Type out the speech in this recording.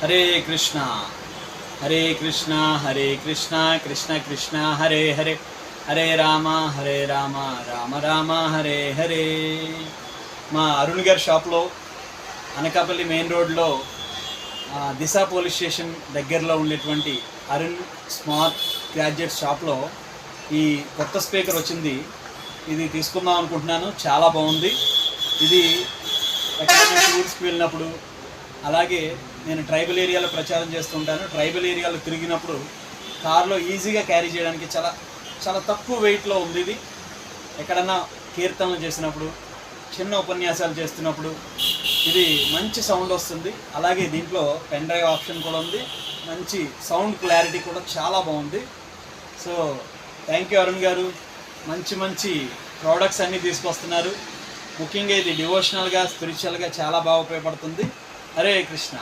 హరే కృష్ణ హరే కృష్ణ హరే కృష్ణ కృష్ణ కృష్ణ హరే హరే హరే రామ రామ రామ హరే హరే. మా అరుణ్ గారి షాప్లో అనకాపల్లి మెయిన్ రోడ్లో దిశ పోలీస్ స్టేషన్ దగ్గరలో ఉండేటువంటి అరుణ్ స్మార్ట్ గ్రాడ్యుయేట్ షాప్లో ఈ కొత్త స్పీకర్ వచ్చింది. ఇది తీసుకుందాం అనుకుంటున్నాను. చాలా బాగుంది. ఇది ఎక్కడైనా టూర్స్కి వెళ్ళినప్పుడు, అలాగే నేను ట్రైబల్ ఏరియాలో ప్రచారం చేస్తుంటాను. ట్రైబల్ ఏరియాలో తిరిగినప్పుడు కార్లో ఈజీగా క్యారీ చేయడానికి చాలా చాలా తక్కువ వెయిట్లో ఉంది. ఇది ఎక్కడన్నా కీర్తనలు చేసినప్పుడు, చిన్న ఉపన్యాసాలు చేస్తున్నప్పుడు ఇది మంచి సౌండ్ వస్తుంది. అలాగే దీంట్లో పెన్ డ్రైవ్ ఆప్షన్ కూడా ఉంది. మంచి సౌండ్ క్లారిటీ కూడా చాలా బాగుంది. సో థ్యాంక్ యూ అరుణ్ గారు. మంచి మంచి ప్రోడక్ట్స్ అన్నీ తీసుకొస్తున్నారు. ముఖ్యంగా ఇది డివోషనల్గా, స్పిరిచువల్గా చాలా బాగా ఉపయోగపడుతుంది. హరే కృష్ణ.